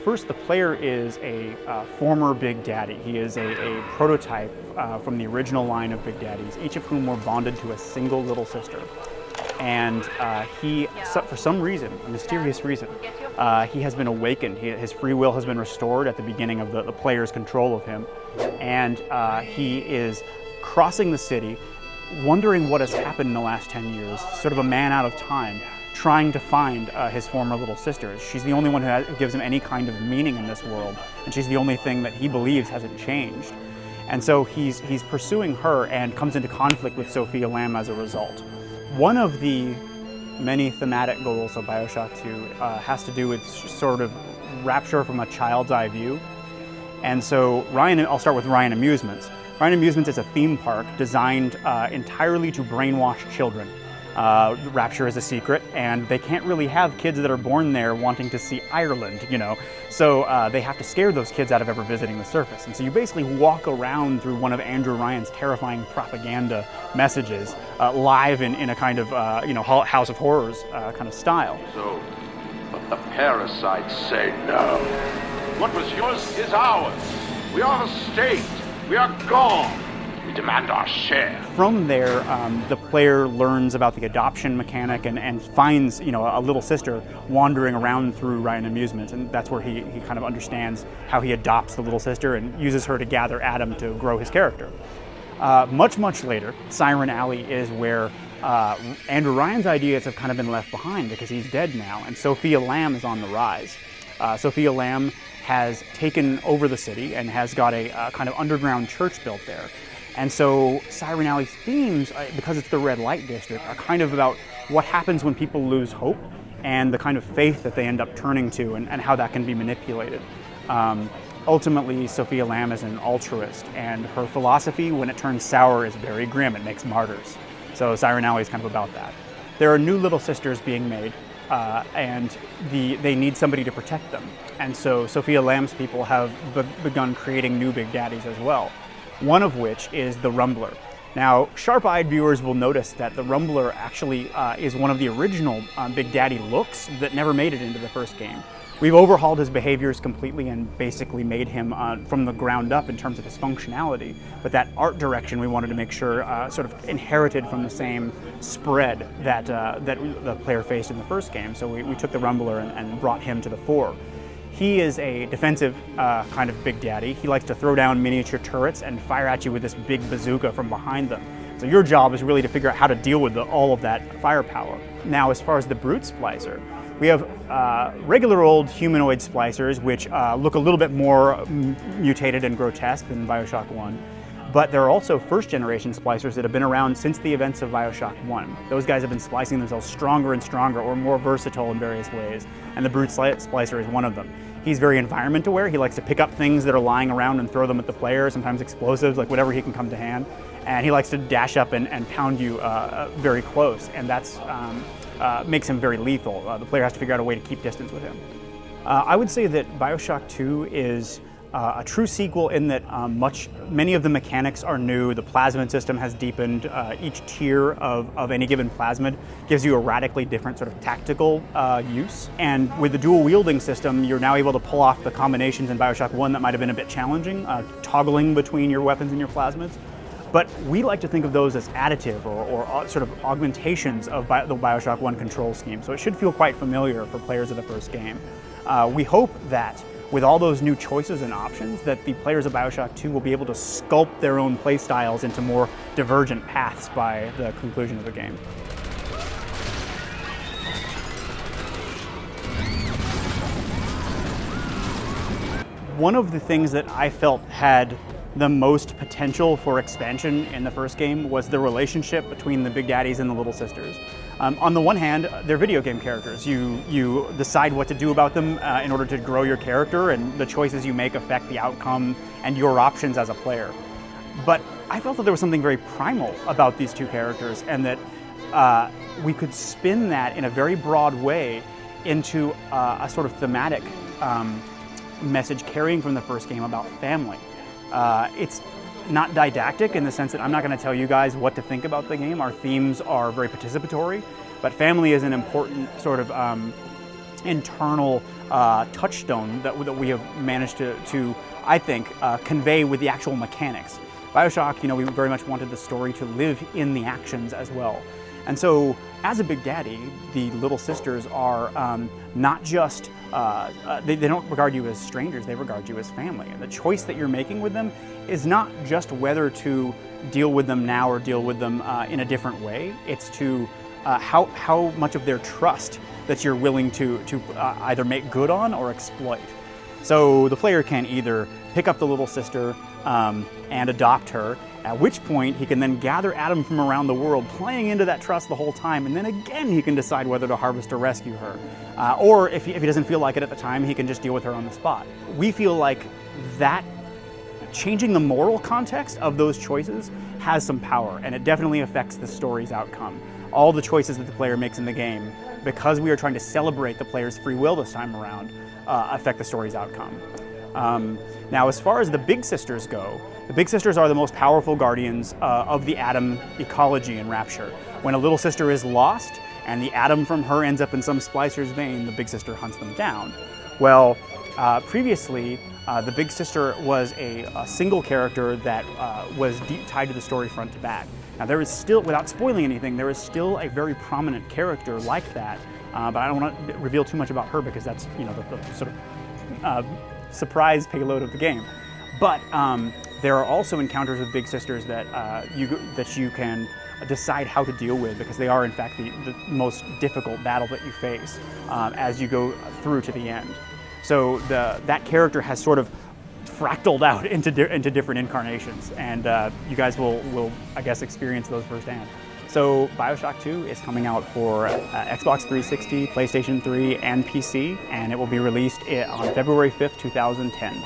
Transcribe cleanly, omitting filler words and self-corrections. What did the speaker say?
First, the player is a former Big Daddy. He is a prototype from the original line of Big Daddies, each of whom were bonded to a single little sister. And for some reason, a mysterious reason, he has been awakened. His free will has been restored at the beginning of the player's control of him. And he is crossing the city, wondering what has happened in the last 10 years, sort of a man out of time, trying to find his former little sister. She's the only one who gives him any kind of meaning in this world, and she's the only thing that he believes hasn't changed. And so he's pursuing her and comes into conflict with Sophia Lamb as a result. One of the many thematic goals of BioShock 2 has to do with sort of rapture from a child's eye view. And so I'll start with Ryan Amusements. Ryan Amusements is a theme park designed entirely to brainwash children. Rapture is a secret, and they can't really have kids that are born there wanting to see Ireland, you know. So they have to scare those kids out of ever visiting the surface. And so you basically walk around through one of Andrew Ryan's terrifying propaganda messages, live in a kind of, House of Horrors kind of style. So, but the parasites say no. What was yours is ours. We are the state. We are gone. We demand our share. From there, the player learns about the adoption mechanic and finds, a little sister wandering around through Ryan Amusements, and that's where he kind of understands how he adopts the little sister and uses her to gather Adam to grow his character. Much later, Siren Alley is where Andrew Ryan's ideas have kind of been left behind because he's dead now, and Sophia Lamb is on the rise. Sophia Lamb has taken over the city and has got a kind of underground church built there. And so Siren Alley's themes, because it's the red light district, are kind of about what happens when people lose hope and the kind of faith that they end up turning to and how that can be manipulated. Ultimately, Sophia Lamb is an altruist, and her philosophy, when it turns sour, is very grim. It makes martyrs. So Siren Alley is kind of about that. There are new little sisters being made, and they need somebody to protect them. And so Sophia Lamb's people have begun creating new Big Daddies as well. One of which is the Rumbler. Now, sharp-eyed viewers will notice that the Rumbler actually is one of the original Big Daddy looks that never made it into the first game. We've overhauled his behaviors completely and basically made him from the ground up in terms of his functionality. But that art direction we wanted to make sure sort of inherited from the same spread that the player faced in the first game. So we took the Rumbler and brought him to the fore. He is a defensive kind of Big Daddy. He likes to throw down miniature turrets and fire at you with this big bazooka from behind them. So your job is really to figure out how to deal with all of that firepower. Now, as far as the Brute Splicer, we have regular old humanoid splicers, which look a little bit more mutated and grotesque than BioShock 1. But there are also first-generation splicers that have been around since the events of BioShock 1. Those guys have been splicing themselves stronger and stronger, or more versatile in various ways, and the Brute Splicer is one of them. He's very environment aware. He likes to pick up things that are lying around and throw them at the player, sometimes explosives, like whatever he can come to hand. And he likes to dash up and pound you very close, and that's makes him very lethal. The player has to figure out a way to keep distance with him. I would say that BioShock 2 is a true sequel in that many of the mechanics are new. The plasmid system has deepened. Each tier of any given plasmid gives you a radically different sort of tactical use. And with the dual wielding system, you're now able to pull off the combinations in BioShock 1 that might have been a bit challenging, toggling between your weapons and your plasmids. But we like to think of those as additive or sort of augmentations of the BioShock 1 control scheme. So it should feel quite familiar for players of the first game. We hope that with all those new choices and options, that the players of BioShock 2 will be able to sculpt their own play styles into more divergent paths by the conclusion of the game. One of the things that I felt had the most potential for expansion in the first game was the relationship between the Big Daddies and the Little Sisters. On the one hand, they're video game characters. You decide what to do about them in order to grow your character, and the choices you make affect the outcome and your options as a player. But I felt that there was something very primal about these two characters, and that we could spin that in a very broad way into a sort of thematic message carrying from the first game about family. It's not didactic in the sense that I'm not going to tell you guys what to think about the game. Our themes are very participatory, but family is an important sort of internal touchstone that we have managed to I think, convey with the actual mechanics. BioShock, we very much wanted the story to live in the actions as well. And so, as a Big Daddy, the little sisters are not just, they don't regard you as strangers, they regard you as family. And the choice that you're making with them is not just whether to deal with them now or deal with them in a different way. It's to how much of their trust that you're willing to either make good on or exploit. So the player can either pick up the little sister and adopt her, at which point he can then gather Adam from around the world, playing into that trust the whole time, and then again he can decide whether to harvest or rescue her. Or if he doesn't feel like it at the time, he can just deal with her on the spot. We feel like that changing the moral context of those choices has some power, and it definitely affects the story's outcome. All the choices that the player makes in the game, because we are trying to celebrate the player's free will this time around, affect the story's outcome. Now, as far as the Big Sisters go, the Big Sisters are the most powerful guardians of the Adam ecology in Rapture. When a little sister is lost and the Adam from her ends up in some Splicer's vein, the Big Sister hunts them down. Well, previously, the Big Sister was a single character that was tied to the story front to back. Now, there is still, without spoiling anything, there is still a very prominent character like that, but I don't want to reveal too much about her because that's, the sort of surprise payload of the game. But there are also encounters with Big Sisters that you can decide how to deal with, because they are in fact the most difficult battle that you face as you go through to the end. So that character has sort of fractaled out into different incarnations, and you guys will I guess experience those firsthand. So BioShock 2 is coming out for Xbox 360, PlayStation 3, and PC, and it will be released on February 5th, 2010.